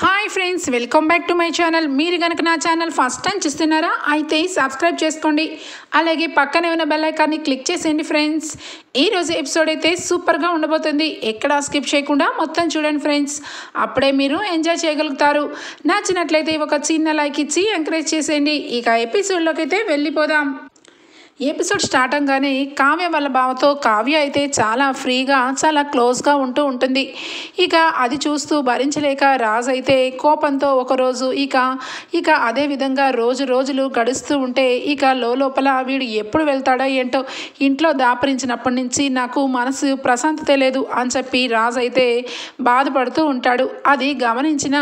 Hi friends, welcome back to my channel. మీరు కనుక నా ఛానల్ ఫస్ట్ టైం చూస్తున్నారా అయితే సబ్స్క్రైబ్ చేసుకోండి. అలాగే పక్కనే ఉన్న బెల్ ఐకాన్ని క్లిక్ చేసేయండి ఫ్రెండ్స్. ఈరోజు ఎపిసోడ్ అయితే సూపర్గా ఉండబోతుంది. ఎక్కడ స్కిప్ చేయకుండా మొత్తం చూడండి ఫ్రెండ్స్. అప్పుడే మీరు ఎంజాయ్ చేయగలుగుతారు. నచ్చినట్లయితే ఒక చిన్న లైక్ ఇచ్చి ఎంకరేజ్ చేసేయండి. ఇక ఎపిసోడ్లోకి అయితే వెళ్ళిపోదాం. ఎపిసోడ్ స్టార్ట్ అవగానే కావ్య వాళ్ళ బావతో కావ్య అయితే చాలా ఫ్రీగా చాలా క్లోజ్గా ఉంటూ ఉంటుంది. ఇక అది చూస్తూ భరించలేక రాజు అయితే కోపంతో ఒకరోజు ఇక అదే విధంగా రోజులు గడుస్తూ ఉంటే ఇక లోపల వీడు ఎప్పుడు వెళ్తాడో ఏంటో, ఇంట్లో దాపరించినప్పటి నుంచి నాకు మనసు ప్రశాంతత లేదు అని చెప్పి రాజు అయితే బాధపడుతూ ఉంటాడు. అది గమనించిన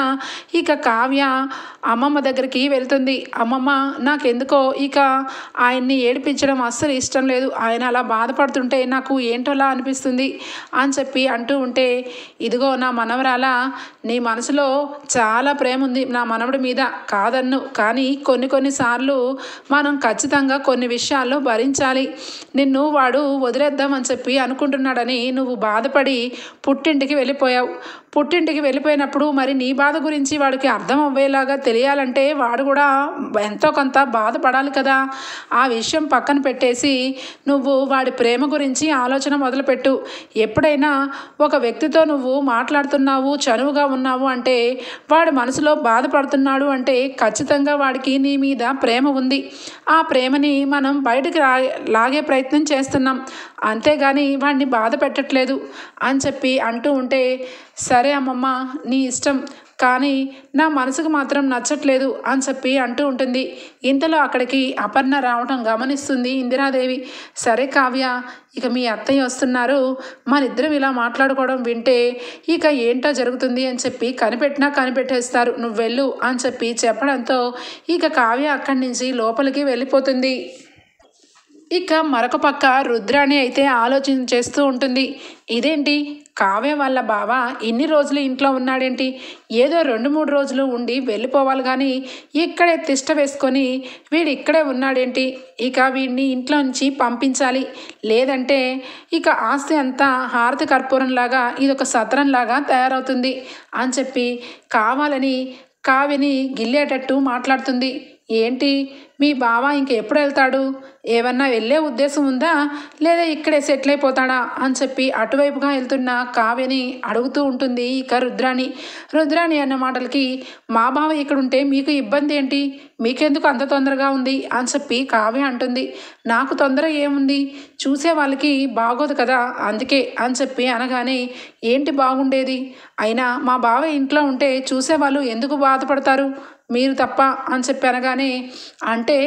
ఇక కావ్య అమ్మమ్మ దగ్గరికి వెళ్తుంది. అమ్మమ్మ, నాకెందుకో ఇక ఆయన్ని ఏడిపించడం అస్సలు ఇష్టం లేదు. ఆయన అలా బాధపడుతుంటే నాకు ఏంటోలా అనిపిస్తుంది అని చెప్పి అంటూ ఉంటే, ఇదిగో నా మనవరాల, నీ మనసులో చాలా ప్రేమ ఉంది నా మనవడి మీద, కాదన్ను. కానీ కొన్నిసార్లు మనం ఖచ్చితంగా కొన్ని విషయాల్లో భరించాలి. నిన్ను వాడు వదిలేద్దామని చెప్పి అనుకుంటున్నాడని నువ్వు బాధపడి పుట్టింటికి వెళ్ళిపోయావు. పుట్టింటికి వెళ్ళిపోయినప్పుడు మరి నీ బాధ గురించి వాడికి అర్థం అవ్వేలాగా తెలియాలంటే వాడు కూడా ఎంతో కొంత బాధపడాలి కదా. ఆ విషయం పక్కన పెట్టేసి నువ్వు వాడి ప్రేమ గురించి ఆలోచన మొదలుపెట్టు. ఎప్పుడైనా ఒక వ్యక్తితో నువ్వు మాట్లాడుతున్నావు, చనువుగా ఉన్నావు అంటే, వాడి మనసులో బాధపడుతున్నాడు అంటే ఖచ్చితంగా వాడికి నీ మీద ప్రేమ ఉంది. ఆ ప్రేమని మనం బయటికి లాగే ప్రయత్నం చేస్తున్నాం, అంతేగాని వాడిని బాధ పెట్టట్లేదు అని చెప్పి అంటూ ఉంటే, సరే అమ్మమ్మ, నీ ఇష్టం, కానీ నా మనసుకు మాత్రం నచ్చట్లేదు అని చెప్పి అంటూ ఉంటుంది. ఇంతలో అక్కడికి అపర్ణ రావటం గమనిస్తుంది ఇందిరాదేవి. సరే కావ్య, ఇక మీ అత్తయ్య వస్తున్నారు, మనిద్దరం ఇలా మాట్లాడుకోవడం వింటే ఇక ఏంటో జరుగుతుంది అని చెప్పి కనిపెట్టేస్తారు, నువ్వు వెళ్ళు అని చెప్పి చెప్పడంతో ఇక కావ్య అక్కడి నుంచి లోపలికి వెళ్ళిపోతుంది. ఇక మరొక పక్క రుద్రాణి అయితే ఆలోచన చేస్తూ ఉంటుంది. ఇదేంటి, కావ్య వాళ్ళ బావ ఇన్ని రోజులు ఇంట్లో ఉన్నాడేంటి? ఏదో 2-3 రోజులు ఉండి వెళ్ళిపోవాలి కానీ ఇక్కడే తిష్ట వేసుకొని వీడు ఇక్కడే ఉన్నాడేంటి? ఇక వీడిని ఇంట్లో నుంచి పంపించాలి, లేదంటే ఇక ఆస్తి అంతా హారతి కర్పూరంలాగా ఇదొక సత్రంలాగా తయారవుతుంది అని చెప్పి కావాలని కావ్యని గిల్లేటట్టు మాట్లాడుతుంది. ఏంటి, మీ బావ ఇంకెప్పుడు వెళ్తాడు? ఏమన్నా వెళ్ళే ఉద్దేశం ఉందా, లేదా ఇక్కడే సెటిల్ అయిపోతాడా అని చెప్పి అటువైపుగా వెళ్తున్న కావ్యని అడుగుతూ ఉంటుంది ఇక రుద్రాణి అన్న మాటలకి, మా బావ ఇక్కడ ఉంటే మీకు ఇబ్బంది ఏంటి, మీకెందుకు అంత తొందరగా ఉంది అని చెప్పి కావ్య అంటుంది. నాకు తొందర ఏముంది, చూసే వాళ్ళకి బాగోదు కదా, అందుకే అని చెప్పి అనగానే, ఏంటి బాగుండేది, అయినా మా బావ ఇంట్లో ఉంటే చూసేవాళ్ళు ఎందుకు బాధపడతారు, మీరు తప్ప అని చెప్పి అనగానే, అంటే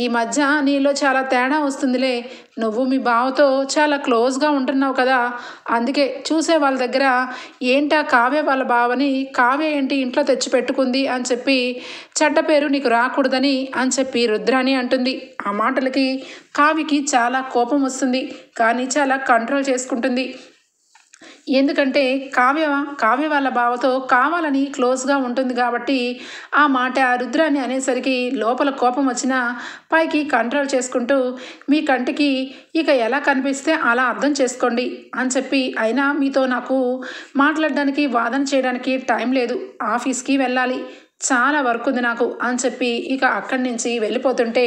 ఈ మధ్య నీలో చాలా తేడా వస్తుందిలే, నువ్వు మీ బావతో చాలా క్లోజ్గా ఉంటున్నావు కదా, అందుకే చూసే వాళ్ళ దగ్గర ఏంటా కావ్య వాళ్ళ బావని కావ్య ఏంటి ఇంట్లో తెచ్చిపెట్టుకుంది అని చెప్పి చెడ్డ పేరు నీకు రాకూడదని అని చెప్పి రుద్రాణి అంటుంది. ఆ మాటలకి కావ్యకి చాలా కోపం వస్తుంది, కానీ చాలా కంట్రోల్ చేసుకుంటుంది. ఎందుకంటే కావ్య వాళ్ళ బావతో కావాలని క్లోజ్గా ఉంటుంది కాబట్టి ఆ మాట రుద్రాన్ని అనేసరికి లోపల కోపం వచ్చినా పైకి కంట్రోల్ చేసుకుంటూ, మీ కంటికి ఇక ఎలా కనిపిస్తే అలా అర్థం చేసుకోండి అని చెప్పి, అయినా మీతో నాకు మాట్లాడడానికి వాదన చేయడానికి టైం లేదు, ఆఫీస్కి వెళ్ళాలి, చాలా వర్క్ ఉంది నాకు అని చెప్పి ఇక అక్కడి నుంచి వెళ్ళిపోతుంటే,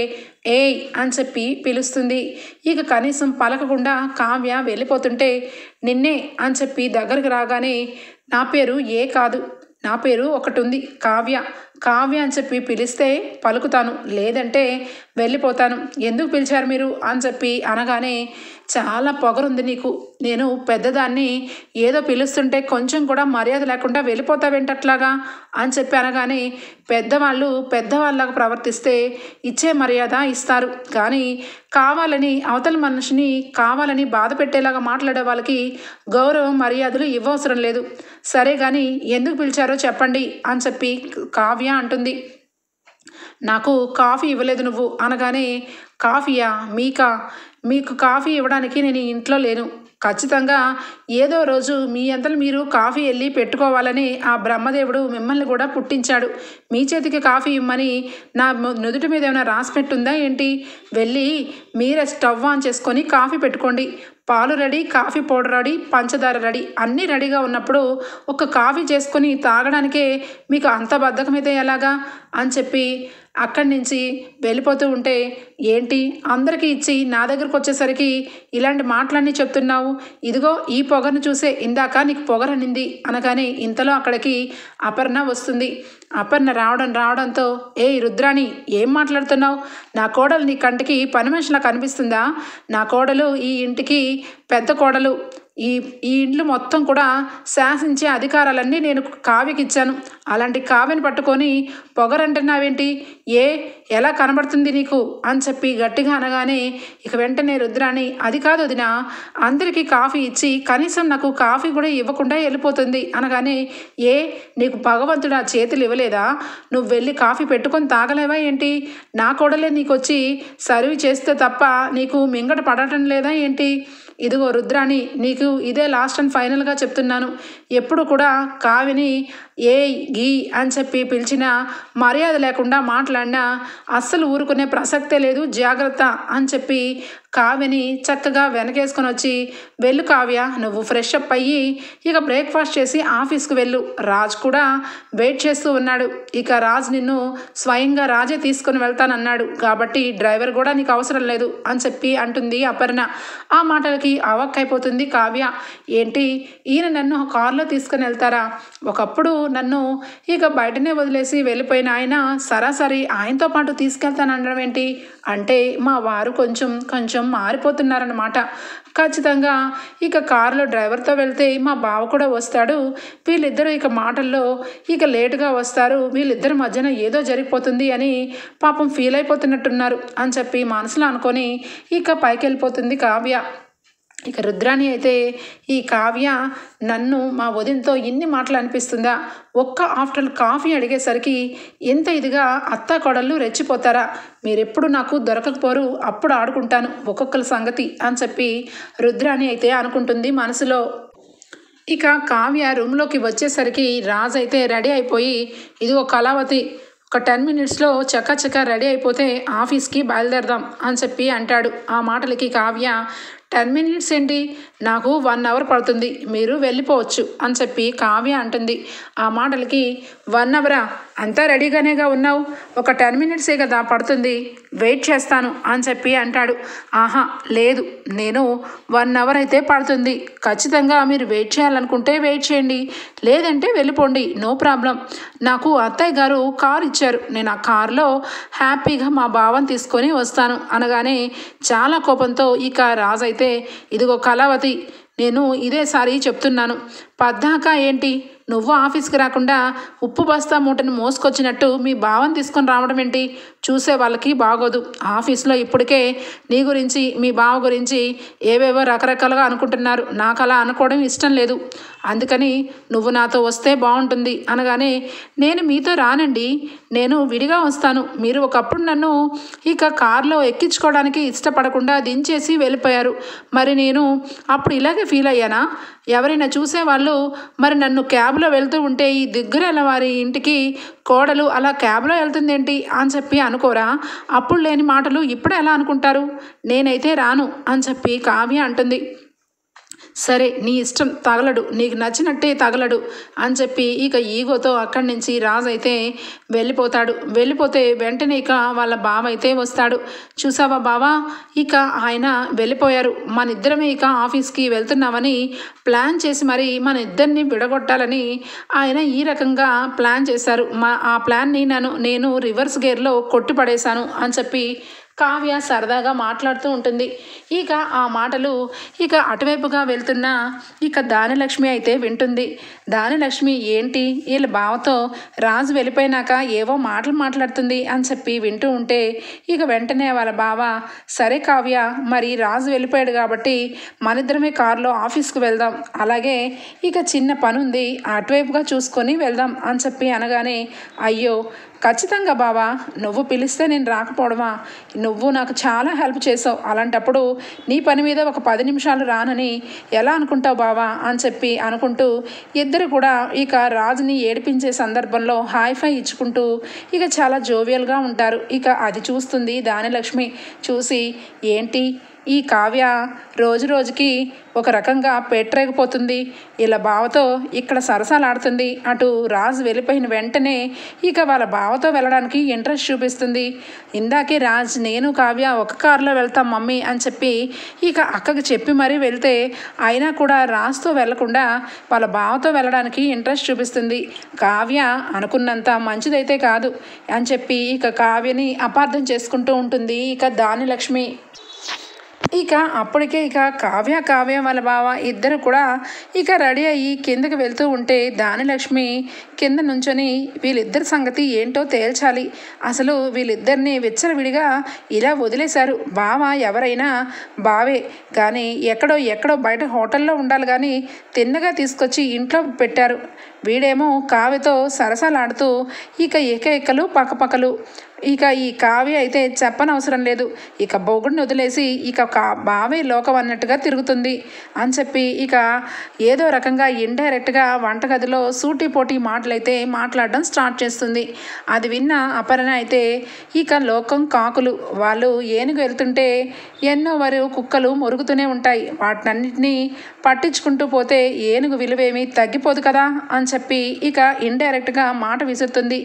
ఏయ్ అని చెప్పి పిలుస్తుంది. ఇక కనీసం పలకకుండా కావ్య వెళ్ళిపోతుంటే, నిన్నే అని చెప్పి దగ్గరికి రాగానే, నా పేరు ఏ కాదు, నా పేరు ఒకటి ఉంది, కావ్య అని చెప్పి పిలిస్తే పలుకుతాను, లేదంటే వెళ్ళిపోతాను, ఎందుకు పిలిచారు మీరు అని చెప్పి అనగానే, చాలా పొగరుంది నీకు, నేను పెద్దదాన్ని ఏదో పిలుస్తుంటే కొంచెం కూడా మర్యాద లేకుండా వెళ్ళిపోతావేంటట్లాగా అని చెప్పి అనగానే, పెద్దవాళ్ళగా ప్రవర్తిస్తే ఇచ్చే మర్యాద ఇస్తారు, కానీ కావాలని అవతల మనిషిని కావాలని బాధ పెట్టేలాగా మాట్లాడే వాళ్ళకి గౌరవం మర్యాదలు ఇవ్వవసరం లేదు. సరే కానీ ఎందుకు పిలిచారో చెప్పండి అని చెప్పి కావ్య అంటుంది. నాకు కాఫీ ఇవ్వలేదు నువ్వు అనగానే, కాఫీయా, మీకు కాఫీ ఇవ్వడానికి నేను ఇంట్లో లేను, ఖచ్చితంగా ఏదో రోజు మీ అంతలు మీరు కాఫీ వెళ్ళి పెట్టుకోవాలని ఆ బ్రహ్మదేవుడు మిమ్మల్ని కూడా పుట్టించాడు, మీ చేతికి కాఫీ ఇమ్మని నా నుదుటి మీద ఏమైనా రాసి పెట్టుందా ఏంటి, వెళ్ళి మీరే స్టవ్ ఆన్ చేసుకొని కాఫీ పెట్టుకోండి, పాలు రెడీ, కాఫీ పౌడర్ రెడీ, పంచదార రెడీ, అన్నీ రెడీగా ఉన్నప్పుడు ఒక కాఫీ చేసుకొని తాగడానికే మీకు అంత బద్ధకమైతే ఎలాగా అని చెప్పి అక్కడి నుంచి వెళ్ళిపోతూ ఉంటే, ఏంటి అందరికీ ఇచ్చి నా దగ్గరకు వచ్చేసరికి ఇలాంటి మాటలన్నీ చెప్తున్నావు, ఇదిగో ఈ పొగను చూసే ఇందాక నీకు పొగరనింది అనగానే ఇంతలో అక్కడికి అపర్ణ వస్తుంది. అపర్ణ రావడంతో, ఏ రుద్రాణి ఏం మాట్లాడుతున్నావు? నా కోడలు నీ కంటికి పని మనిషిలా కనిపిస్తుందా? నా కోడలు ఈ ఇంటికి పెద్ద కోడలు. ఈ ఇండ్లు మొత్తం కూడా శాసించే అధికారాలన్నీ నేను కావ్యకి ఇచ్చాను. అలాంటి కావ్యని పట్టుకొని పొగరంటున్నావేంటి? ఎలా కనబడుతుంది నీకు అని చెప్పి గట్టిగా అనగానే ఇక వెంటనే రుద్రాణి, అది కాదు వదిన, అందరికీ కాఫీ ఇచ్చి కనీసం నాకు కాఫీ కూడా ఇవ్వకుండా వెళ్ళిపోతుంది అనగానే, నీకు భగవంతుడు ఆ చేతులు ఇవ్వలేదా? నువ్వు వెళ్ళి కాఫీ పెట్టుకొని తాగలేవా ఏంటి? నా కోడలే నీకు వచ్చి సర్వ్ చేస్తే తప్ప నీకు మింగట పడటం లేదా ఏంటి? ఇదిగో రుద్రాణి, నీకు ఇదే లాస్ట్ అండ్ ఫైనల్గా చెప్తున్నాను. ఎప్పుడు కూడా కావ్యని గీ అని చెప్పి పిలిచినా, మర్యాద లేకుండా మాట్లాడినా అస్సలు ఊరుకునే ప్రసక్తే లేదు, జాగ్రత్త అని చెప్పి కావ్యని చక్కగా వెనకేసుకొని వచ్చి, వెళ్ళు కావ్య, నువ్వు ఫ్రెష్ అప్ అయ్యి ఇక బ్రేక్ఫాస్ట్ చేసి ఆఫీస్కి వెళ్ళు. రాజ్ కూడా వెయిట్ చేస్తూ ఉన్నాడు. ఇక రాజ్ నిన్ను స్వయంగా రాజే తీసుకొని వెళ్తానన్నాడు కాబట్టి డ్రైవర్ కూడా నీకు అవసరం లేదు అని చెప్పి అంటుంది అపర్ణ. ఆ మాటలకి అవక్కైపోతుంది కావ్య. ఏంటి ఈయన నన్ను కారులో తీసుకొని వెళ్తారా? ఒకప్పుడు నన్ను ఇక బయటనే వదిలేసి వెళ్ళిపోయిన ఆయన సరాసరి ఆయనతో పాటు తీసుకెళ్తానడం ఏంటి? అంటే మా వారు కొంచెం మారిపోతున్నారన్నమాట. ఖచ్చితంగా ఇక కారులో డ్రైవర్తో వెళ్తే మా బావ కూడా వస్తాడు, వీళ్ళిద్దరూ ఇక మాటల్లో ఇక లేటుగా వస్తారు, వీళ్ళిద్దరి మధ్యన ఏదో జరిగిపోతుంది అని పాపం ఫీల్ అయిపోతున్నట్టున్నారు అని చెప్పి మనసులో అనుకొని ఇక పైకి వెళ్ళిపోతుంది కావ్య. ఇక రుద్రాణి అయితే, ఈ కావ్య నన్ను మా వదినతో ఇన్ని మాటలు అనిపిస్తుందా? ఒక్క ఆఫ్టర్ కాఫీ అడిగేసరికి ఎంత ఇదిగా అత్తా కోడళ్ళు రెచ్చిపోతారా? మీరెప్పుడు నాకు దొరకకపోరు, అప్పుడు ఆడుకుంటాను ఒక్కొక్కరి సంగతి అని చెప్పి రుద్రాణి అయితే అనుకుంటుంది మనసులో. ఇక కావ్య రూమ్లోకి వచ్చేసరికి రాజ్ అయితే రెడీ అయిపోయి, ఇదిగో కళావతి, ఒక 10 మినిట్స్లో చక్క రెడీ అయిపోతే ఆఫీస్కి బయలుదేరదాం అని చెప్పి అంటాడు. ఆ మాటలకి కావ్య, 10 మినిట్స్ ఏంటి, నాకు 1 అవర్ పడుతుంది, మీరు వెళ్ళిపోవచ్చు అని చెప్పి కావ్య అంటుంది. ఆ మాటలకి 1 అవరా? అంతా రెడీగానేగా ఉన్నావు, ఒక 10 మినిట్సే కదా పడుతుంది, వెయిట్ చేస్తాను అని చెప్పి అంటాడు. ఆహా లేదు, నేను 1 అవర్ అయితే పడుతుంది, ఖచ్చితంగా మీరు వెయిట్ చేయాలనుకుంటే వెయిట్ చేయండి, లేదంటే వెళ్ళిపోండి, నో ప్రాబ్లం. నాకు అత్తయ్య గారు కారు ఇచ్చారు, నేను ఆ కారులో హ్యాపీగా మా బావని తీసుకొని వస్తాను అనగానే చాలా కోపంతో ఇక రాజు అయితే, ఇదిగో కళావతి, నేను ఇదేసారి చెప్తున్నాను, పద్దాక ఏంటి నువ్వు ఆఫీస్కి రాకుండా ఉప్పు బస్తా మూటను మోసుకొచ్చినట్టు మీ బావని తీసుకొని రావడం ఏంటి? చూసే వాళ్ళకి బాగోదు. ఆఫీస్లో ఇప్పటికే నీ గురించి మీ బావ గురించి ఏవేవో రకరకాలుగా అనుకుంటున్నారు, నాకు అలా అనుకోవడం ఇష్టం లేదు, అందుకని నువ్వు నాతో వస్తే బాగుంటుంది అనగానే, నేను మీతో రానండి, నేను విడిగా వస్తాను, మీరు ఒకప్పుడు నన్ను ఇక కారులో ఎక్కించుకోవడానికి ఇష్టపడకుండా దించేసి వెళ్ళిపోయారు, మరి నేను అప్పుడు ఇలాగే ఫీల్ అయ్యానా? ఎవరైనా చూసేవాళ్ళు మరి నన్ను క్యాబ్లో వెళ్తూ ఉంటే ఈ దిగ్గురెల వారి ఇంటికి కోడలు అలా క్యాబ్లో వెళ్తుందేంటి అని చెప్పి అనుకోరా? అప్పుడు లేని మాటలు ఇప్పుడు ఎలా అనుకుంటారు? నేనైతే రాను అని చెప్పి కావ్య అంటుంది. సరే నీ ఇష్టం, తగలడు, నీకు నచ్చినట్టే తగలడు అని చెప్పి ఇక ఈగోతో అక్కడి నుంచి రాజు అయితే వెళ్ళిపోతాడు. వెళ్ళిపోతే వెంటనే ఇక వాళ్ళ బావ అయితే వస్తాడు. చూసావా బావా, ఇక ఆయన వెళ్ళిపోయారు, మన ఇద్దరమే ఇక ఆఫీస్కి వెళ్తున్నామని ప్లాన్ చేసి మరి మన ఇద్దరిని విడగొట్టాలని ఆయన ఈ రకంగా ప్లాన్ చేశారు. ఆ ప్లాన్ని నేను రివర్స్ గేర్లో కొట్టిపడేశాను అని చెప్పి కావ్య సరదాగా మాట్లాడుతూ ఉంటుంది. ఇక ఆ మాటలు ఇక అటువైపుగా వెళ్తున్న ఇక దానిలక్ష్మి అయితే వింటుంది. దానిలక్ష్మి ఏంటి వీళ్ళ బావతో రాజు వెళ్ళిపోయినాక ఏవో మాటలు మాట్లాడుతుంది అని చెప్పి వింటూ ఉంటే ఇక వెంటనే వాళ్ళ బావ, సరే కావ్య, మరి రాజు వెళ్ళిపోయాడు కాబట్టి మనిద్దరమే కారులో ఆఫీస్కి వెళ్దాం, అలాగే ఇక చిన్న పని ఉంది అటువైపుగా చూసుకొని వెళ్దాం అని చెప్పి అనగానే, అయ్యో ఖచ్చితంగా బావా, నువ్వు పిలిస్తే నేను రాకపోవడమా? నువ్వు నాకు చాలా హెల్ప్ చేసావు, అలాంటప్పుడు నీ పని మీద ఒక 10 నిమిషాలు రానని ఎలా అనుకుంటావు బావా అని చెప్పి అనుకుంటూ ఇద్దరు కూడా ఇక రాజుని ఏడిపించే సందర్భంలో హాయిఫై ఇచ్చుకుంటూ ఇక చాలా జోవియల్గా ఉంటారు. ఇక అది చూస్తుంది దానిలక్ష్మి. చూసి, ఏంటి ఈ కావ్య రోజు రోజుకి ఒక రకంగా పెట్టరేగిపోతుంది. ఇలా బావతో ఇక్కడ సరసాలాడుతుంది. అటు రాజు వెళ్ళిపోయిన వెంటనే ఇక వాళ్ళ బావతో వెళ్ళడానికి ఇంట్రెస్ట్ చూపిస్తుంది. ఇందాకే రాజ్ నేను కావ్య ఒక కారులో వెళ్తాం మమ్మీ అని చెప్పి ఇక అక్కకి చెప్పి మరీ వెళ్తే అయినా కూడా రాజుతో వెళ్లకుండా వాళ్ళ బావతో వెళ్ళడానికి ఇంట్రెస్ట్ చూపిస్తుంది. కావ్య అనుకున్నంత మంచిదైతే కాదు అని చెప్పి ఇక కావ్యని అపార్థం చేసుకుంటూ ఉంటుంది ఇక దానిలక్ష్మి. ఇక అప్పటికే ఇక కావ్య వాళ్ళ బావ ఇద్దరు కూడా ఇక రెడీ అయ్యి కిందకి వెళ్తూ ఉంటే దానిలక్ష్మి కింద నుంచొని వీళ్ళిద్దరి సంగతి ఏంటో తేల్చాలి. అసలు వీళ్ళిద్దరిని విచ్చలవిడిగా ఇలా వదిలేశారు. బావ ఎవరైనా బావే కానీ ఎక్కడో బయట హోటల్లో ఉండాలి కానీ తిన్నగా తీసుకొచ్చి ఇంట్లో పెట్టారు. వీడేమో కావ్యతో సరసాలాడుతూ ఇక ఏకైకలు పక్కపక్కలు. ఇక ఈ కావ్య అయితే చెప్పనవసరం లేదు. ఇక బొగుడిని వదిలేసి ఇక బావే లోకం అన్నట్టుగా తిరుగుతుంది అని చెప్పి ఇక ఏదో రకంగా ఇండైరెక్ట్గా వంటగదిలో సూటిపోటీ మాటలైతే మాట్లాడడం స్టార్ట్ చేస్తుంది. అది విన్న అపర్ణ అయితే ఇక లోకం కాకులు వాళ్ళు ఏనుగు వెళ్తుంటే ఎన్నో కుక్కలు మొరుగుతూనే ఉంటాయి. వాటినన్నింటినీ పట్టించుకుంటూ పోతే ఏనుగు విలువేమీ తగ్గిపోదు కదా అని చెప్పి ఇక ఇండైరెక్ట్గా మాట విసురుతుంది.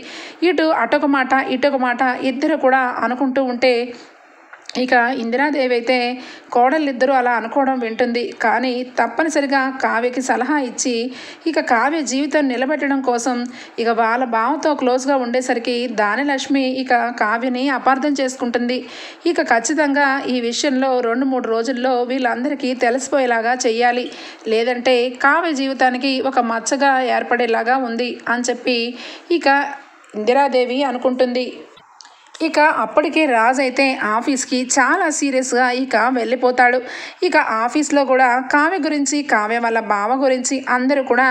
అటొక మాట ఇటొక మాట ఇద్దరు కూడా అనుకుంటూ ఉంటే ఇక ఇందిరాదేవి అయితే కోడళ్ళిద్దరూ అలా అనుకోవడం వింటుంది. కానీ తప్పనిసరిగా కావ్యకి సలహా ఇచ్చి ఇక కావ్య జీవితం నిలబెట్టడం కోసం ఇక వాళ్ళ బావతో క్లోజ్గా ఉండేసరికి దానిలక్ష్మి ఇక కావ్యని అపార్థం చేసుకుంటుంది. ఇక ఖచ్చితంగా ఈ విషయంలో 2-3 రోజుల్లో వీళ్ళందరికీ తెలిసిపోయేలాగా చెయ్యాలి. లేదంటే కావ్య జీవితానికి ఒక మచ్చగా ఏర్పడేలాగా ఉంది అని చెప్పి ఇక ఇందిరాదేవి అనుకుంటుంది. ఇక అప్పటికే రాజ్ అయితే ఆఫీస్కి చాలా సీరియస్గా ఇక వెళ్ళిపోతాడు. ఇక ఆఫీస్లో కూడా కావ్య గురించి కావ్య వాళ్ళ బావ గురించి అందరూ కూడా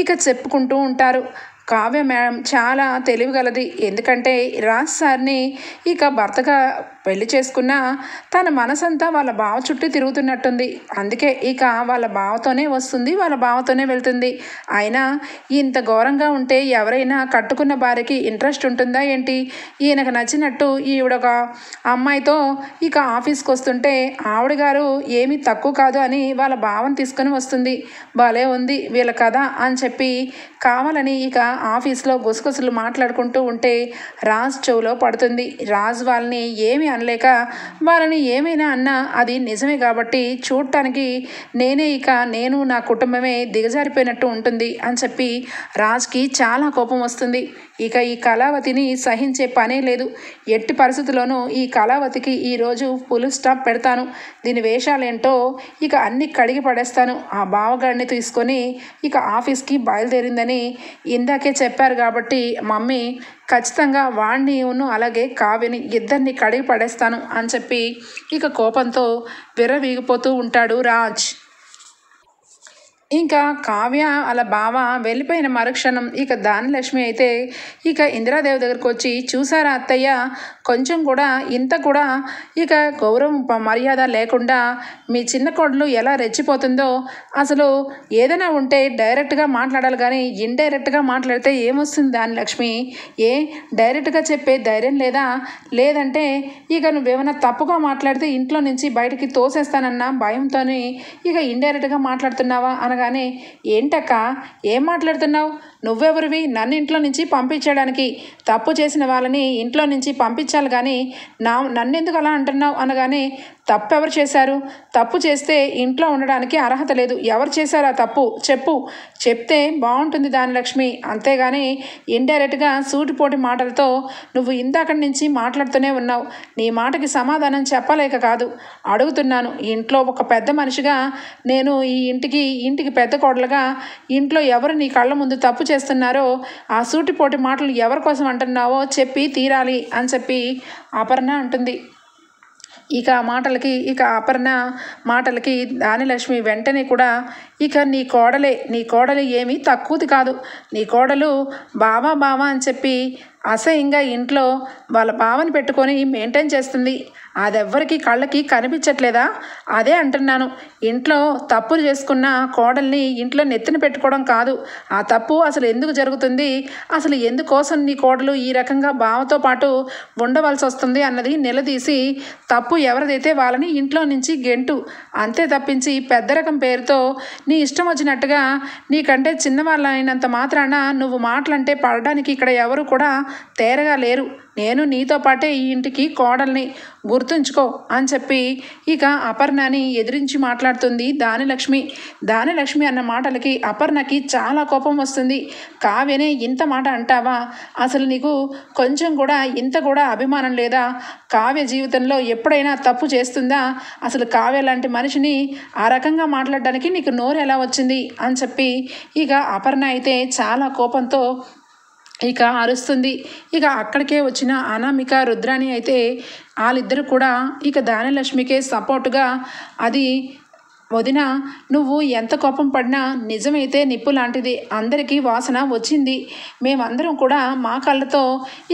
ఇక చెప్పుకుంటూ ఉంటారు. కావ్య మేడం చాలా తెలివిగలది. ఎందుకంటే రాజ్ సార్ని ఇక భర్తగా పెళ్లి చేసుకున్న తన మనసంతా వాళ్ళ బావ చుట్టూ తిరుగుతున్నట్టుంది. అందుకే ఇక వాళ్ళ బావతోనే వస్తుంది, వాళ్ళ బావతోనే వెళ్తుంది. అయినా ఇంత ఘోరంగా ఉంటే ఎవరైనా కట్టుకున్న భార్యకి ఇంట్రెస్ట్ ఉంటుందా ఏంటి? ఈయనకు నచ్చినట్టు ఈవిడొక అమ్మాయితో ఇక ఆఫీస్కి వస్తుంటే ఆవిడ గారు ఏమీ తక్కువ కాదు అని వాళ్ళ బావని తీసుకొని వస్తుంది. భలే ఉంది వీళ్ళ కథ అని చెప్పి కావాలని ఇక ఆఫీస్లో గుసగుసలు మాట్లాడుకుంటూ ఉంటే రాజ్ చెవులో పడుతుంది. రాజ్ వాళ్ళని ఏమి అనలేక వాళ్ళని ఏమైనా అన్నా అది నిజమే కాబట్టి చూడటానికి నేను నా కుటుంబమే దిగజారిపోయినట్టు ఉంటుంది అని చెప్పి రాజ్కి చాలా కోపం వస్తుంది. ఇక ఈ కళావతిని సహించే పనే లేదు. ఎట్టి పరిస్థితుల్లోనూ ఈ కళావతికి ఈరోజు ఫుల్ స్టాప్ పెడతాను. దీని వేషాలేంటో ఇక అన్ని కడిగి పడేస్తాను. ఆ బావగాడిని తీసుకొని ఇక ఆఫీస్కి బయలుదేరిందని ఇందాకే చెప్పారు కాబట్టి మమ్మీ ఖచ్చితంగా వాణ్ణి అలాగే కావ్యని ఇద్దరిని కడిగి పడేస్తాను అని చెప్పి ఇక కోపంతో విర్రవీగిపోతూ ఉంటాడు రాజ్. ఇంకా కావ్య అలా బావ వెళ్ళిపోయిన మరుక్షణం ఇక దానిలక్ష్మి అయితే ఇక ఇందిరాదేవి దగ్గరకు వచ్చి చూసారా అత్తయ్య కొంచెం కూడా ఇంత కూడా ఇక గౌరవం మర్యాద లేకుండా మీ చిన్న కోడలు ఎలా రెచ్చిపోతుందో. అసలు ఏదైనా ఉంటే డైరెక్ట్గా మాట్లాడాలి కానీ ఇండైరెక్ట్గా మాట్లాడితే ఏమొస్తుంది దానిలక్ష్మి? డైరెక్ట్గా చెప్పే ధైర్యం లేదా? లేదంటే ఇక నువ్వేమైనా తప్పుగా మాట్లాడితే ఇంట్లో నుంచి బయటికి తోసేస్తానన్న భయంతో ఇక ఇండైరెక్ట్గా మాట్లాడుతున్నావా అనగానే ఏంటక్క ఏం మాట్లాడుతున్నావు? నువ్వెవరివి నన్ను ఇంట్లో నుంచి పంపించడానికి? తప్పు చేసిన వాళ్ళని ఇంట్లో నుంచి పంపించాలి కానీ నన్నెందుకు అలా అంటున్నావు అనగానే తప్పు ఎవరు చేశారు? తప్పు చేస్తే ఇంట్లో ఉండడానికి అర్హత లేదు. ఎవరు చేశారు ఆ తప్పు చెప్పు, చెప్తే బాగుంటుంది దానిలక్ష్మి. అంతేగాని ఇండైరెక్ట్గా సూటిపోటి మాటలతో నువ్వు ఇందాకటి నుంచి మాట్లాడుతూనే ఉన్నావు. నీ మాటకి సమాధానం చెప్పలేక కాదు అడుగుతున్నాను. ఇంట్లో ఒక పెద్ద మనిషిగా నేను ఈ ఇంటికి పెద్ద కోడలుగా ఇంట్లో ఎవరు నీ కళ్ళ ముందు తప్పు చేస్తున్నారో ఆ సూటిపోటి మాటలు ఎవరి కోసం అంటున్నావో చెప్పి తీరాలి అని చెప్పి అపర్ణ అంటుంది. ఇక అపర్ణ మాటలకి దానిలక్ష్మి వెంటనే కూడా ఇక నీ కోడలు ఏమీ తక్కువది కాదు. నీ కోడలు బావా అని చెప్పి అసహ్యంగా ఇంట్లో వాళ్ళ బావని పెట్టుకొని మెయింటైన్ చేస్తుంది. అదెవ్వరికి కళ్ళకి కనిపించట్లేదా? అదే అంటున్నాను. ఇంట్లో తప్పులు చేసుకున్న కోడల్ని ఇంట్లో నెత్తిన పెట్టుకోవడం కాదు. ఆ తప్పు అసలు ఎందుకు జరుగుతుంది, అసలు ఎందుకోసం నీ కోడలు ఈ రకంగా బావతో పాటు ఉండవలసి వస్తుంది అన్నది నిలదీసి తప్పు ఎవరిదైతే వాళ్ళని ఇంట్లో నుంచి గెంటు, అంతే తప్పించి పెద్ద రకం పేరుతో నీ ఇష్టం వచ్చినట్టుగా నీకంటే చిన్నవాళ్ళ అయినంత మాత్రాన నువ్వు మాటలంటే పడడానికి ఇక్కడ ఎవరు కూడా తేరగా లేరు. నేను నీతో పాటే ఈ ఇంటికి కోడల్ని, గుర్తుంచుకో అని చెప్పి ఇక అపర్ణని ఎదిరించి మాట్లాడుతుంది దానిలక్ష్మి. దానిలక్ష్మి అన్న మాటలకి అపర్ణకి చాలా కోపం వస్తుంది. కావ్యనే ఇంత మాట అంటావా? అసలు నీకు కొంచెం కూడా ఇంత కూడా అభిమానం లేదా? కావ్య జీవితంలో ఎప్పుడైనా తప్పు చేస్తుందా? అసలు కావ్య లాంటి మనిషిని ఆ రకంగా మాట్లాడడానికి నీకు నోరు ఎలా వచ్చింది అని చెప్పి ఇక అపర్ణ అయితే చాలా కోపంతో ఇక అరుస్తుంది. ఇక అక్కడికే వచ్చిన అనామిక, రుద్రాణి అయితే వాళ్ళిద్దరు కూడా ఇక దానిలక్ష్మికే సపోర్టుగా, అది వదిన నువ్వు ఎంత కోపం పడినా నిజమైతే నిప్పు లాంటిది, అందరికీ వాసన వచ్చింది. మేమందరం కూడా మా కళ్ళతో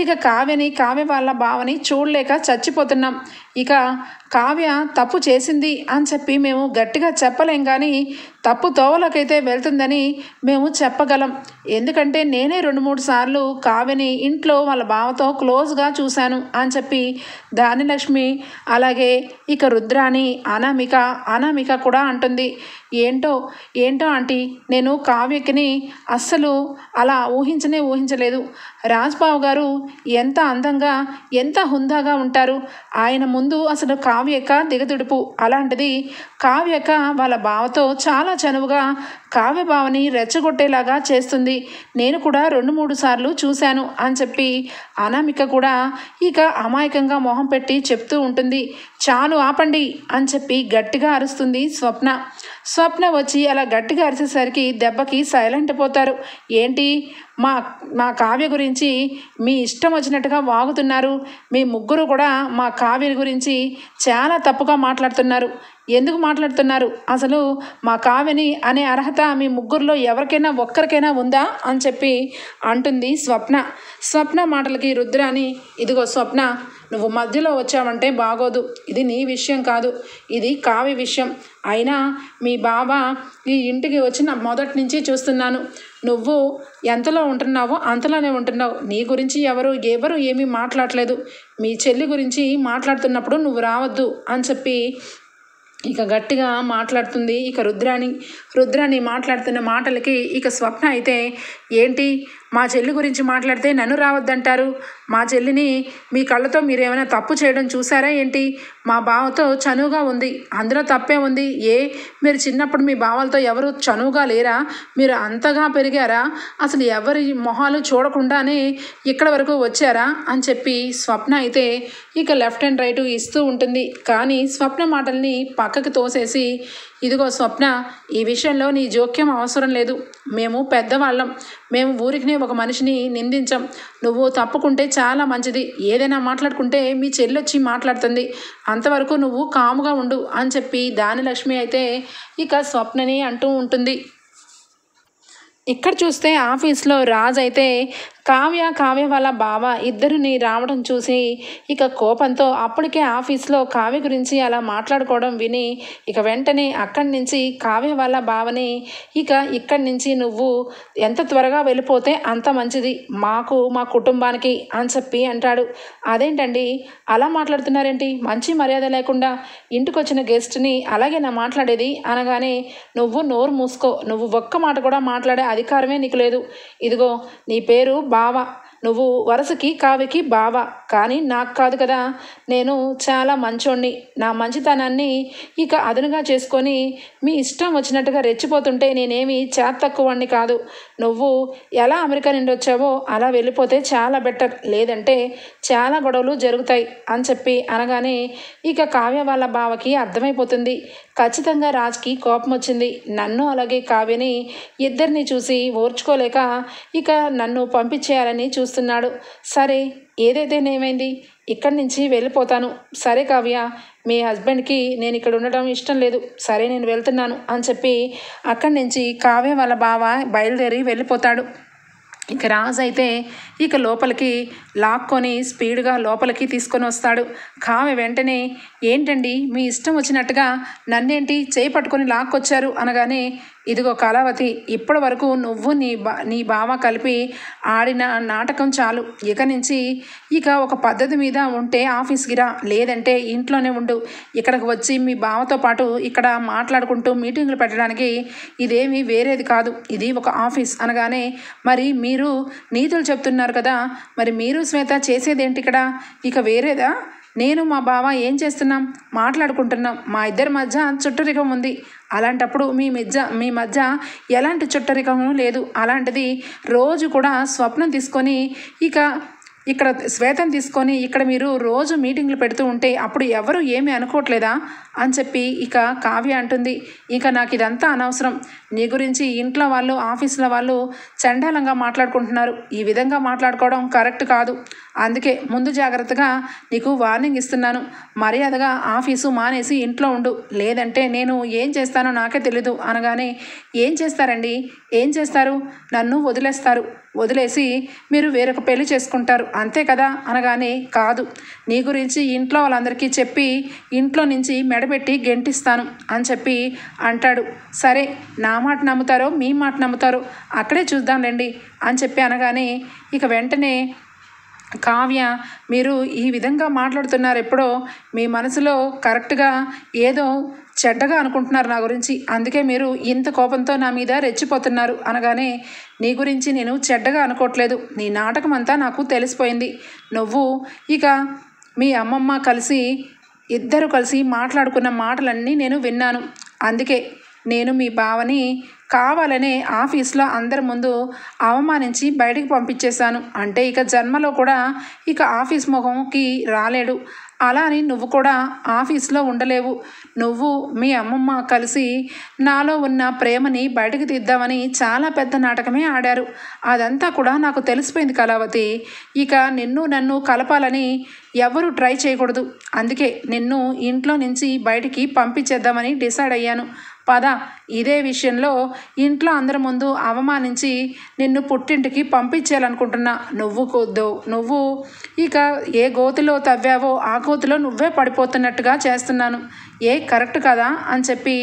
ఇక కావ్య వాళ్ళ బావని చూడలేక చచ్చిపోతున్నాం. ఇక కావ్య తప్పు చేసింది అని చెప్పి మేము గట్టిగా చెప్పలేం, కానీ తప్పు తోవలోకైతే వెళ్తుందని మేము చెప్పగలం. ఎందుకంటే నేనే 2-3 సార్లు కావ్యని ఇంట్లో వాళ్ళ బావతో క్లోజ్గా చూశాను అని చెప్పి దానిలక్ష్మి, అలాగే ఇక రుద్రాని, అనామిక కూడా అంటుంది. ఏంటో ఆంటీ, నేను కావ్యకిని అస్సలు అలా ఊహించలేదు. రాజ్బాబు గారు ఎంత అందంగా, ఎంత హుందాగా ఉంటారు. ఆయన ముందు అసలు కావ్యక దిగదుడుపు. అలాంటిది కావ్యక వాళ్ళ బావతో చాలా చనువుగా కావ్య బావని రెచ్చగొట్టేలాగా చేస్తుంది. నేను కూడా 2-3 సార్లు చూశాను అని చెప్పి అనామిక కూడా ఇక అమాయకంగా మొహం పెట్టి చెప్తూ ఉంటుంది. చాలు ఆపండి అని చెప్పి గట్టిగా అరుస్తుంది స్వప్న వచ్చి అలా గట్టిగా అరిచేసరికి దెబ్బకి సైలెంట్ పోతారు. ఏంటి మా కావ్య గురించి మీ ఇష్టం వచ్చినట్టుగా వాగుతున్నారు? మీ ముగ్గురు కూడా మా కావ్య గురించి చాలా తప్పుగా మాట్లాడుతున్నారు. ఎందుకు మాట్లాడుతున్నారు? అసలు మా కావ్యని అనే అర్హత మీ ముగ్గురులో ఎవరికైనా ఒక్కరికైనా ఉందా అని చెప్పి అంటుంది స్వప్న మాటలకి రుద్రాని, ఇదిగో స్వప్న, నువ్వు మధ్యలో వచ్చావంటే బాగోదు. ఇది నీ విషయం కాదు, ఇది కావ్య విషయం. అయినా మీ బాబా ఈ ఇంటికి వచ్చిన మొదటి నుంచి చూస్తున్నాను. నువ్వు ఎంతలో ఉంటున్నావో అంతలోనే ఉంటున్నావు. నీ గురించి ఎవరు ఏమీ మాట్లాడలేదు. మీ చెల్లి గురించి మాట్లాడుతున్నప్పుడు నువ్వు రావద్దు అని చెప్పి ఇక గట్టిగా మాట్లాడుతుంది ఇక రుద్రాని మాట్లాడుతున్న మాటలకి ఇక స్వప్న అయితే, ఏంటి మా చెల్లి గురించి మాట్లాడితే నన్ను రావద్దంటారు? మా చెల్లిని మీ కళ్ళతో మీరేమైనా తప్పు చేయడం చూసారా ఏంటి? మా బావతో చనువుగా ఉంది, అందులో తప్పే ఉంది. మీరు చిన్నప్పుడు మీ బావలతో ఎవరు చనువుగా లేరా? మీరు అంతగా పెరిగారా? అసలు ఎవరి మొహాలు చూడకుండానే ఇక్కడ వరకు వచ్చారా అని చెప్పి స్వప్న అయితే ఇక లెఫ్ట్ అండ్ రైట్ ఇస్తూ ఉంటుంది. కానీ స్వప్న మాటల్ని పక్కకి తోసేసి, ఇదిగో స్వప్న, ఈ విషయంలో నీ జోక్యం అవసరం లేదు. మేము పెద్దవాళ్ళం, మేము ఊరికి ఒక మనిషిని నిందించం. నువ్వు తప్పుకుంటే చాలా మంచిది. ఏదైనా మాట్లాడుకుంటే మీ చెల్లొచ్చి మాట్లాడుతుంది, అంతవరకు నువ్వు కాముగా ఉండు అని చెప్పి దానిలక్ష్మి అయితే ఇక స్వప్నని అంటూ ఉంటుంది. ఇక్కడ చూస్తే ఆఫీస్లో రాజ్ అయితే కావ్య వాళ్ళ బావ ఇద్దరిని రావడం చూసి ఇక కోపంతో అప్పటికే ఆఫీస్లో కావ్య గురించి అలా మాట్లాడుకోవడం విని ఇక వెంటనే అక్కడి నుంచి కావ్య వాళ్ళ బావని ఇక్కడి నుంచి నువ్వు ఎంత త్వరగా వెళ్ళిపోతే అంత మంచిది మాకు, మా కుటుంబానికి అని చెప్పి అంటాడు. అదేంటండి అలా మాట్లాడుతున్నారేంటి? మంచి మర్యాద లేకుండా ఇంటికి వచ్చిన గెస్ట్ని అలాగే నా మాట్లాడేది అనగానే, నువ్వు నోరు మూసుకో, నువ్వు ఒక్క మాట కూడా మాట్లాడే అధికారమే నీకు లేదు. ఇదిగో నీ పేరు బావ, నువ్వు వరసకి కావ్యకి బావ, కానీ నాకు కాదు కదా. నేను చాలా మంచోణ్ణి. నా మంచితనాన్ని ఇక అదునుగా చేసుకొని మీ ఇష్టం వచ్చినట్టుగా రెచ్చిపోతుంటే నేనేమి తక్కువని కాదు. నువ్వు ఎలా అమెరికా నుండి వచ్చావో అలా వెళ్ళిపోతే చాలా బెటర్, లేదంటే చాలా గొడవలు జరుగుతాయి అని చెప్పి అనగానే ఇక కావ్య వాళ్ళ బావకి అర్థమైపోతుంది. ఖచ్చితంగా రాజ్కి కోపం వచ్చింది. నన్ను అలాగే కావ్యని ఇద్దరిని చూసి ఓర్చుకోలేక ఇక నన్ను పంపించేయాలని చూస్తున్నాడు. సరే ఏదైతేనేమైంది, ఇక్కడి నుంచి వెళ్ళిపోతాను. సరే కావ్య, మీ హస్బెండ్కి నేను ఇక్కడ ఉండడం ఇష్టం లేదు, సరే నేను వెళ్తున్నాను అని చెప్పి అక్కడి నుంచి కావ్య వాళ్ళ బావ బయలుదేరి వెళ్ళిపోతాడు. ఇక రాజు అయితే ఇక లోపలికి లాక్కొని స్పీడ్గా లోపలికి తీసుకొని వస్తాడు. కావ్య వెంటనే, ఏంటండి మీ ఇష్టం వచ్చినట్టుగా నన్నేంటి చేయి పట్టుకొని లాక్కొచ్చారు అనగానే, ఇదిగో కళావతి, ఇప్పటి వరకు నువ్వు నీ బావ కలిపి ఆడిన నాటకం చాలు. ఇక నుంచి ఒక పద్ధతి మీద ఉంటే ఆఫీస్కి రా, లేదంటే ఇంట్లోనే ఉండు. ఇక్కడికి వచ్చి మీ బావతో పాటు ఇక్కడ మాట్లాడుకుంటూ మీటింగులు పెట్టడానికి ఇదేమీ వేరేది కాదు, ఇది ఒక ఆఫీస్ అనగానే, మరి మీరు నీతులు చెప్తున్నారు కదా, మరి మీరు శ్వేత చేసేదేంటి ఇక్కడ? ఇక వేరేదా? నేను మా బావ ఏం చేస్తున్నాం? మాట్లాడుకుంటున్నాం. మా ఇద్దరి మధ్య చుట్టరికం ఉంది. అలాంటప్పుడు మీ మధ్య ఎలాంటి చుట్టరికము లేదు. అలాంటిది రోజు కూడా స్వప్నం తీసుకొని ఇక్కడ శ్వేతను తీసుకొని ఇక్కడ మీరు రోజు మీటింగ్లు పెడుతూ ఉంటే అప్పుడు ఎవరు ఏమీ అనుకోవట్లేదా అని చెప్పి కావ్య అంటుంది. నాకు ఇదంతా అనవసరం. నీ గురించి ఇంట్లో వాళ్ళు ఆఫీసులో వాళ్ళు చండాలంగా మాట్లాడుకుంటున్నారు. ఈ విధంగా మాట్లాడుకోవడం కరెక్ట్ కాదు. అందుకే ముందు జాగ్రత్తగా నీకు వార్నింగ్ ఇస్తున్నాను. మర్యాదగా ఆఫీసు మానేసి ఇంట్లో ఉండు, లేదంటే నేను ఏం చేస్తానో నాకే తెలీదు అనగానే, ఏం చేస్తారండి? ఏం చేస్తారు? నన్ను వదిలేసి మీరు వేరొక పెళ్లి చేసుకుంటారు అంతే కదా అనగానే, కాదు, నీ గురించి ఇంట్లో వాళ్ళందరికీ చెప్పి ఇంట్లో నుంచి మెడబెట్టి గెంటిస్తాను అని చెప్పి అంటాడు. సరే, నా మాట నమ్ముతారో మీ మాట నమ్ముతారో అక్కడే చూద్దాంలేండి అని చెప్పి అనగానే, వెంటనే కావ్య, మీరు ఈ విధంగా మాట్లాడుతున్నారు, ఎప్పుడో మీ మనసులో కరెక్ట్గా ఏదో చెడ్డగా అనుకుంటున్నారు నా గురించి, అందుకే మీరు ఇంత కోపంతో నా మీద రెచ్చిపోతున్నారు అనగానే, నీ గురించి నేను చెడ్డగా అనుకోవట్లేదు. నీ నాటకం అంతా నాకు తెలిసిపోయింది. నువ్వు మీ అమ్మమ్మ ఇద్దరు కలిసి మాట్లాడుకున్న మాటలన్నీ నేను విన్నాను. అందుకే నేను మీ బావని కావాలనే ఆఫీస్లో అందరి ముందు అవమానించి బయటికి పంపించేశాను. అంటే జన్మలో కూడా ఆఫీస్ ముఖంకి రాలేడు. అలా అని నువ్వు కూడా ఆఫీస్లో ఉండలేవు. నువ్వు మీ అమ్మమ్మ కలిసి నాలో ఉన్న ప్రేమని బయటకు తీద్దామని చాలా పెద్ద నాటకమే ఆడారు. అదంతా కూడా నాకు తెలిసిపోయింది కళావతి. నన్ను కలపాలని ఎవరు ట్రై చేయకూడదు. అందుకే నిన్ను ఇంట్లో నుంచి బయటికి పంపించేద్దామని డిసైడ్ అయ్యాను. పద, ఇదే విషయంలో ఇంట్లో అందరి ముందు అవమానించి నిన్ను పుట్టింటికి పంపించేయాలనుకుంటున్నా. నువ్వు ఏ గోతిలో తవ్వావో ఆ గోతిలో నువ్వే పడిపోతున్నట్టుగా చేస్తున్నాను. కరెక్ట్ కదా అని చెప్పి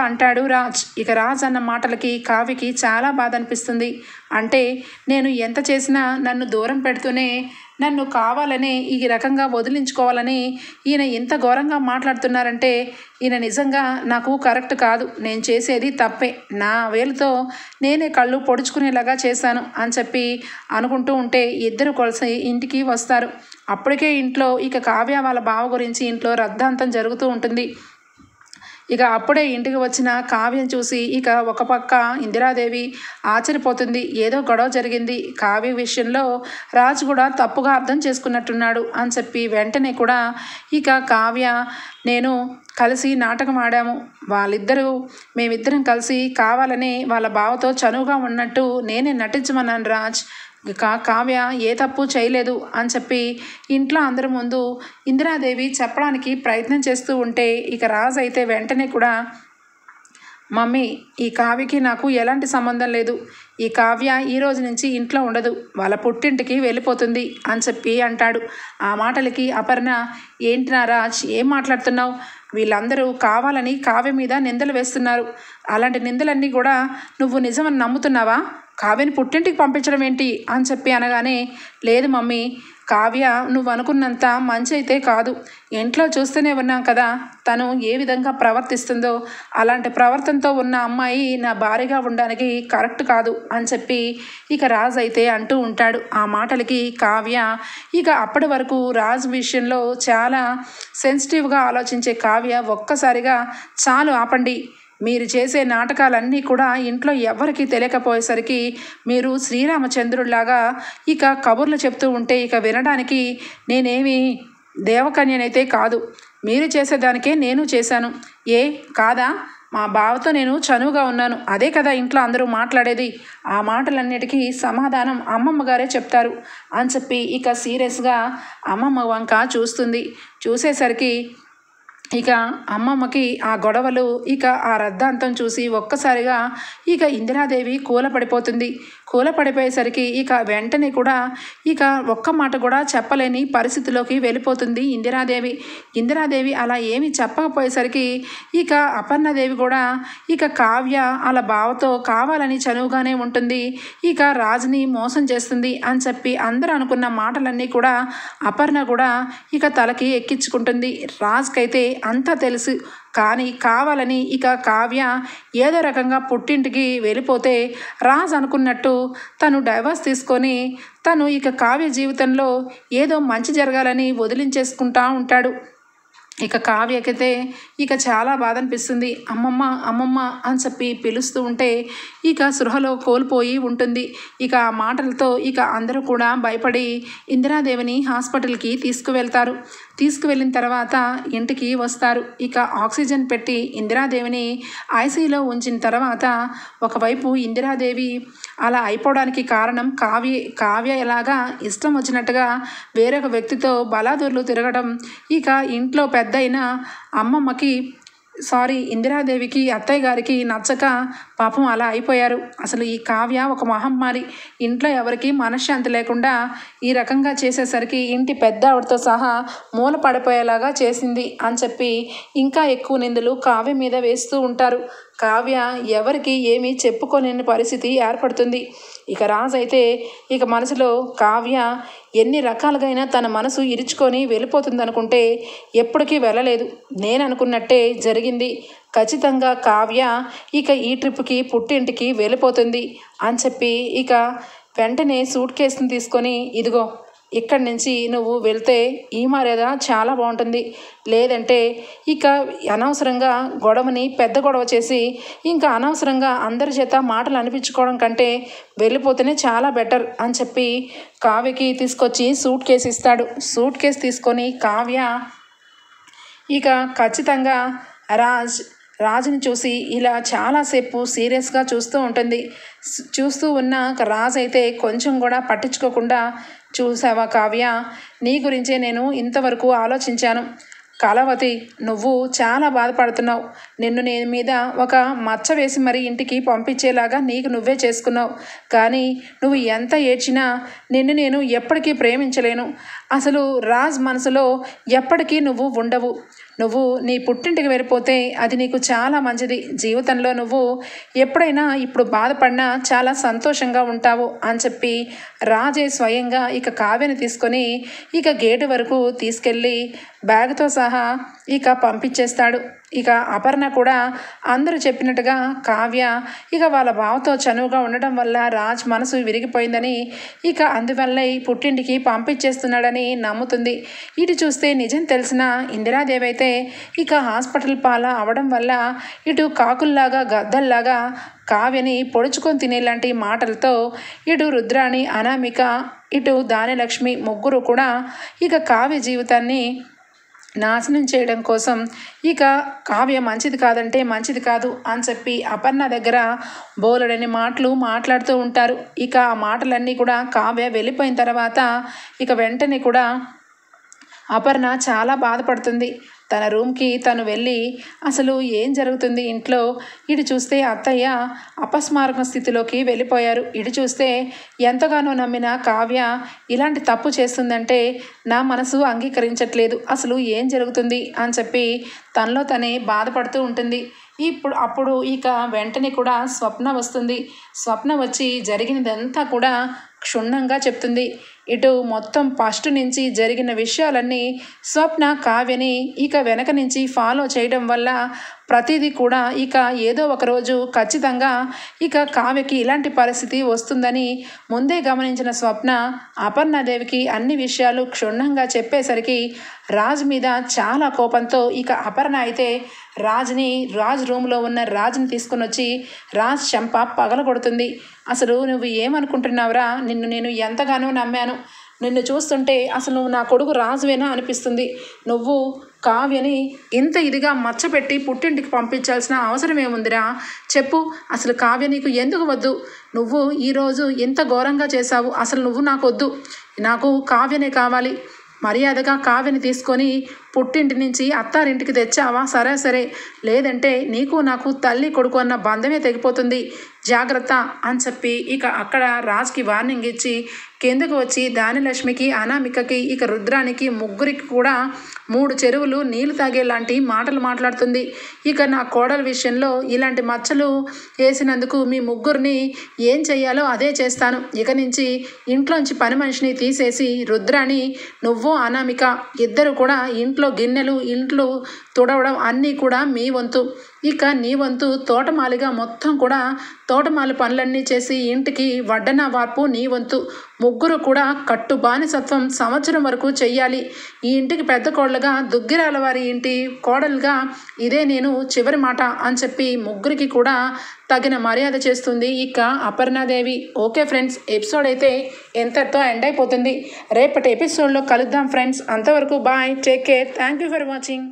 అంటాడు రాజ్. రాజ్ అన్న మాటలకి కావ్యకి చాలా బాధ అనిపిస్తుంది. అంటే నేను ఎంత చేసినా నన్ను దూరం పెడుతూనే నన్ను కావాలని ఈ రకంగా వదిలించుకోవాలని ఈయన ఇంత ఘోరంగా మాట్లాడుతున్నారంటే ఈయన నిజంగా నాకు కరెక్ట్ కాదు. నేను చేసేది తప్పే. నా వేలుతో నేనే కళ్ళు పొడుచుకునేలాగా చేశాను అని చెప్పి అనుకుంటూ ఉంటే ఇద్దరు కలిసి ఇంటికి వస్తారు. అప్పటికే ఇంట్లో కావ్య వాళ్ళ బావ గురించి ఇంట్లో రద్దాంతం జరుగుతూ ఉంటుంది. అప్పుడే ఇంటికి వచ్చిన కావ్యం చూసి ఒక పక్క ఇందిరాదేవి ఆశ్చర్యపోతుంది. ఏదో గొడవ జరిగింది, కావ్య విషయంలో రాజు కూడా తప్పుగా అర్థం చేసుకున్నట్టున్నాడు అని చెప్పి వెంటనే కూడా కావ్య నేను కలిసి నాటకం ఆడాము. మేమిద్దరం కలిసి కావాలని వాళ్ళ బావతో చనువుగా ఉన్నట్టు నేనే నటించమన్నాను రాజ్. కావ్య ఏ తప్పు చేయలేదు అని చెప్పి ఇంట్లో అందరి ముందు ఇందిరాదేవి చెప్పడానికి ప్రయత్నం చేస్తూ ఉంటే రాజు అయితే వెంటనే కూడా, మమ్మీ, ఈ కావ్యకి నాకు ఎలాంటి సంబంధం లేదు. ఈ కావ్య ఈ రోజు నుంచి ఇంట్లో ఉండదు, వాళ్ళ పుట్టింటికి వెళ్ళిపోతుంది అని చెప్పి అంటాడు. ఆ మాటలకి అపర్ణ, ఏంటి నా రాజ్, ఏం మాట్లాడుతున్నావు? వీళ్ళందరూ కావాలని కావ్య మీద నిందలు వేస్తున్నారు. అలాంటి నిందలన్నీ కూడా నువ్వు నిజమని నమ్ముతున్నావా? కావ్యని పుట్టింటికి పంపించడం ఏంటి అని చెప్పి అనగానే, లేదు మమ్మీ, కావ్య నువ్వు అనుకున్నంత మంచి అయితే కాదు. ఇంట్లో చూస్తూనే ఉన్నాం కదా తను ఏ విధంగా ప్రవర్తిస్తుందో. అలాంటి ప్రవర్తనతో ఉన్న అమ్మాయి నా భార్యగా ఉండడానికి కరెక్ట్ కాదు అని చెప్పి రాజు అయితే అంటూ ఉంటాడు. ఆ మాటలకి కావ్య అప్పటి వరకు రాజు విషయంలో చాలా సెన్సిటివ్గా ఆలోచించే కావ్య ఒక్కసారిగా, చాలు ఆపండి, మీరు చేసే నాటకాలన్నీ కూడా ఇంట్లో ఎవరికి తెలియకపోయేసరికి మీరు శ్రీరామచంద్రుడిలాగా కబుర్లు చెప్తూ ఉంటే వినడానికి నేనేమి దేవకన్యనైతే కాదు. మీరు చేసేదానికే నేను చేశాను. కాదా? మా బావతో నేను చనువుగా ఉన్నాను, అదే కదా ఇంట్లో అందరూ మాట్లాడేది. ఆ మాటలన్నిటికీ సమాధానం అమ్మమ్మ గారే చెప్తారు అని చెప్పి సీరియస్గా అమ్మమ్మ వంక చూస్తుంది. చూసేసరికి అమ్మమ్మకి ఆ గొడవలు ఆ రద్దాంతం చూసి ఒక్కసారిగా ఇందిరాదేవి కూలపడిపోతుంది. కూలపడిపోయేసరికి ఇక వెంటనే కూడా ఇక ఒక్క మాట కూడా చెప్పలేని పరిస్థితిలోకి వెళ్ళిపోతుంది ఇందిరాదేవి అలా ఏమీ చెప్పకపోయేసరికి ఇక అపర్ణదేవి కూడా ఇక కావ్య అలా బావతో కావాలని చనువుగానే ఉంటుంది, ఇక రాజుని మోసం చేస్తుంది అని చెప్పి అందరూ అనుకున్న మాటలన్నీ కూడా అపర్ణ కూడా ఇక తలకి ఎక్కించుకుంటుంది. రాజుకైతే అంతా తెలుసు, కానీ కావాలని ఇక కావ్య ఏదో రకంగా పుట్టింటికి వెళ్ళిపోతే రాజ్ అనుకున్నట్టు తను డైవర్స్ తీసుకొని తను ఇక కావ్య జీవితంలో ఏదో మంచి జరగాలని వదిలించేసుకుంటా ఉంటాడు. ఇక కావ్యకైతే ఇక చాలా బాధ అనిపిస్తుంది. అమ్మమ్మ అని చెప్పి పిలుస్తూ ఉంటే ఇక సృహలో కోల్పోయి ఉంటుంది. ఇక ఆ మాటలతో ఇక అందరూ కూడా భయపడి ఇందిరాదేవిని హాస్పిటల్కి తీసుకువెళ్ళిన తర్వాత ఇంటికి వస్తారు. ఇక ఆక్సిజన్ పెట్టి ఇందిరాదేవిని ఐసీయూలో ఉంచిన తర్వాత ఒకవైపు ఇందిరాదేవి అలా అయిపోవడానికి కారణం కావ్య ఎలాగా ఇష్టం వచ్చినట్టుగా వేరొక వ్యక్తితో బలాదూర్లు తిరగడం, ఇక ఇంట్లో పెద్దయిన ఇందిరాదేవికి అత్తయ్య గారికి నచ్చక పాపం అలా అయిపోయారు. అసలు ఈ కావ్య ఒక మహమ్మారి, ఇంట్లో ఎవరికి మనశ్శాంతి లేకుండా ఈ రకంగా చేసేసరికి ఇంటి పెద్ద ఆవిడతో సహా మూల పడిపోయేలాగా చేసింది అని చెప్పి ఇంకా ఎక్కువ నిందలు కావ్య మీద వేస్తూ ఉంటారు. కావ్య ఎవరికి ఏమీ చెప్పుకోలేని పరిస్థితి ఏర్పడుతుంది. ఇక రాజు అయితే ఇక మనసులో కావ్య ఎన్ని రకాలుగైనా తన మనసు ఇరుచుకొని వెళ్ళిపోతుంది అనుకుంటే ఎప్పటికీ వెళ్ళలేదు, నేను అనుకున్నట్టే జరిగింది, ఖచ్చితంగా కావ్య ఇక ఈ ట్రిప్కి పుట్టింటికి వెళ్ళిపోతుంది అని చెప్పి ఇక వెంటనే సూట్ కేసుని తీసుకొని ఇదిగో ఇక్కడి నుంచి నువ్వు వెళ్తే ఈ మర్యాద చాలా బాగుంటుంది, లేదంటే ఇక అనవసరంగా పెద్ద గొడవ చేసి ఇంకా అనవసరంగా అందరి చేత మాటలు అనిపించుకోవడం కంటే వెళ్ళిపోతేనే చాలా బెటర్ అని చెప్పి కావ్యకి తీసుకొచ్చి సూట్ కేసు ఇస్తాడు. సూట్ కేసు తీసుకొని కావ్య ఇక ఖచ్చితంగా రాజుని చూసి ఇలా చాలాసేపు సీరియస్గా చూస్తూ ఉంటుంది. చూస్తూ ఉన్న రాజు అయితే కొంచెం కూడా పట్టించుకోకుండా, చూసావా కావ్య, నీ గురించే నేను ఇంతవరకు ఆలోచించాను. కళావతి, నువ్వు చాలా బాధపడుతున్నావు, నిన్ను నీ మీద ఒక మచ్చ వేసి మరీ ఇంటికి పంపించేలాగా నీకు నువ్వే చేసుకున్నావు, కానీ నువ్వు ఎంత ఏడ్చినా నిన్ను నేను ఎప్పటికీ ప్రేమించలేను. అసలు రాజ్ మనసులో ఎప్పటికీ నువ్వు ఉండవు. నువ్వు నీ పుట్టింటికి వెళ్ళిపోతే అది నీకు చాలా మంచిది. జీవితంలో నువ్వు ఎప్పుడైనా ఇప్పుడు బాధపడినా చాలా సంతోషంగా ఉంటావు అని చెప్పి రాజే స్వయంగా ఇక కావ్యని తీసుకొని ఇక గేటు వరకు తీసుకెళ్ళి బ్యాగ్తో సహా ఇక పంపించేస్తాడు. ఇక అపర్ణ కూడా అందరూ చెప్పినట్టుగా కావ్య ఇక వాళ్ళ బావతో చనువుగా ఉండటం వల్ల రాజ్ మనసు విరిగిపోయిందని, ఇక అందువల్ల పుట్టింటికి పంపించేస్తున్నాడని నమ్ముతుంది. ఇటు చూస్తే నిజం తెలిసిన ఇందిరాదేవి అయితే ఇక హాస్పిటల్ పాల అవడం వల్ల ఇటు కాకుల్లాగా గద్దల్లాగా కావ్యని పొడుచుకొని తినేలాంటి మాటలతో ఇటు రుద్రాణి, అనామిక, ఇటు దానిలక్ష్మి ముగ్గురు కూడా ఇక కావ్య జీవితాన్ని నాశనం చేయడం కోసం ఇక కావ్య మంచిది కాదంటే మంచిది కాదు అని చెప్పి అపర్ణ దగ్గర బోలెడని మాటలు మాట్లాడుతూ ఉంటారు. ఇక ఆ మాటలన్నీ కూడా కావ్య వెళ్ళిపోయిన తర్వాత ఇక వెంటనే కూడా అపర్ణ చాలా బాధపడుతుంది. తన రూమ్కి తను వెళ్ళి అసలు ఏం జరుగుతుంది ఇంట్లో, ఇటు చూస్తే అత్తయ్య అపస్మారక స్థితిలోకి వెళ్ళిపోయారు, ఇటు చూస్తే ఎంతగానో నమ్మిన కావ్య ఇలాంటి తప్పు చేస్తుందంటే నా మనసు అంగీకరించట్లేదు, అసలు ఏం జరుగుతుంది అని చెప్పి తనలో తనే బాధపడుతూ ఉంటుంది. అప్పుడు ఇక వెంటనే కూడా స్వప్న వస్తుంది. స్వప్న వచ్చి జరిగినదంతా కూడా క్షుణ్ణంగా చెప్తుంది. ఇటు మొత్తం ఫస్ట్ నుంచి జరిగిన విషయాలన్నీ స్వప్న కావ్యని ఇక వెనక నుంచి ఫాలో చేయడం వల్ల ప్రతిదీ కూడా ఇక ఏదో ఒకరోజు ఖచ్చితంగా ఇక కావ్యకి ఇలాంటి పరిస్థితి వస్తుందని ముందే గమనించిన స్వప్న అపర్ణాదేవికి అన్ని విషయాలు క్షుణ్ణంగా చెప్పేసరికి రాజు మీద చాలా కోపంతో ఇక అపర్ణ అయితే రాజ్ రూమ్లో ఉన్న రాజుని తీసుకుని వచ్చి రాజ్ చెంప పగలగొడుతుంది. అసలు నువ్వు ఏమనుకుంటున్నావురా, నిన్ను నేను ఎంతగానో నమ్మాను, నిన్ను చూస్తుంటే అసలు నువ్వు నా కొడుకు రాజువేనా అనిపిస్తుంది, నువ్వు కావ్యని ఇంత ఇదిగా మచ్చపెట్టి పుట్టింటికి పంపించాల్సిన అవసరం ఏముందిరా చెప్పు, అసలు కావ్య నీకు ఎందుకు వద్దు, నువ్వు ఈరోజు ఎంత ఘోరంగా చేశావు, అసలు నువ్వు నాకు వద్దు, నాకు కావ్యనే కావాలి, మర్యాదగా కావ్యని తీసుకొని పుట్టింటి నుంచి అత్తారింటికి తెచ్చావా సరే లేదంటే నీకు నాకు తల్లి కొడుకు అన్న బంధమే తెగిపోతుంది, జాగ్రత్త అని చెప్పి ఇక అక్కడ రాజ్కి వార్నింగ్ ఇచ్చి కిందకు వచ్చి దానిలక్ష్మికి అనామికకి ఇక రుద్రానికి ముగ్గురికి కూడా 3 చెరువులు నీళ్లు తాగేలాంటి మాటలు మాట్లాడుతుంది. ఇక నా కోడల విషయంలో ఇలాంటి మచ్చలు వేసినందుకు మీ ముగ్గురిని ఏం చెయ్యాలో అదే చేస్తాను. ఇక నుంచి ఇంట్లోంచి పని మనిషిని తీసేసి రుద్రాని నువ్వు అనామిక ఇద్దరు కూడా ఇంట్లో గిన్నెలు ఇంట్లో తుడవడం అన్నీ కూడా మీ వంతు. ఇక నీ వంతు తోటమాలిగా మొత్తం కూడా తోటమాలి పనులన్నీ చేసి ఇంటికి వడ్డన వార్పు నీ వంతు. ముగ్గురు కూడా కట్టు బానిసత్వం సంవత్సరం వరకు చెయ్యాలి. ఈ ఇంటికి పెద్ద కోడలుగా దుగ్గిరాల వారి ఇంటి కోడలుగా ఇదే నేను చివరి మాట అని చెప్పి ముగ్గురికి కూడా తగిన మర్యాద చేస్తుంది ఇక అపర్ణాదేవి. ఓకే ఫ్రెండ్స్, ఎపిసోడ్ అయితే ఎంతటితో ఎండ్ అయిపోతుంది. రేపటి ఎపిసోడ్లో కలుద్దాం ఫ్రెండ్స్. అంతవరకు bye, take care, thank you for watching.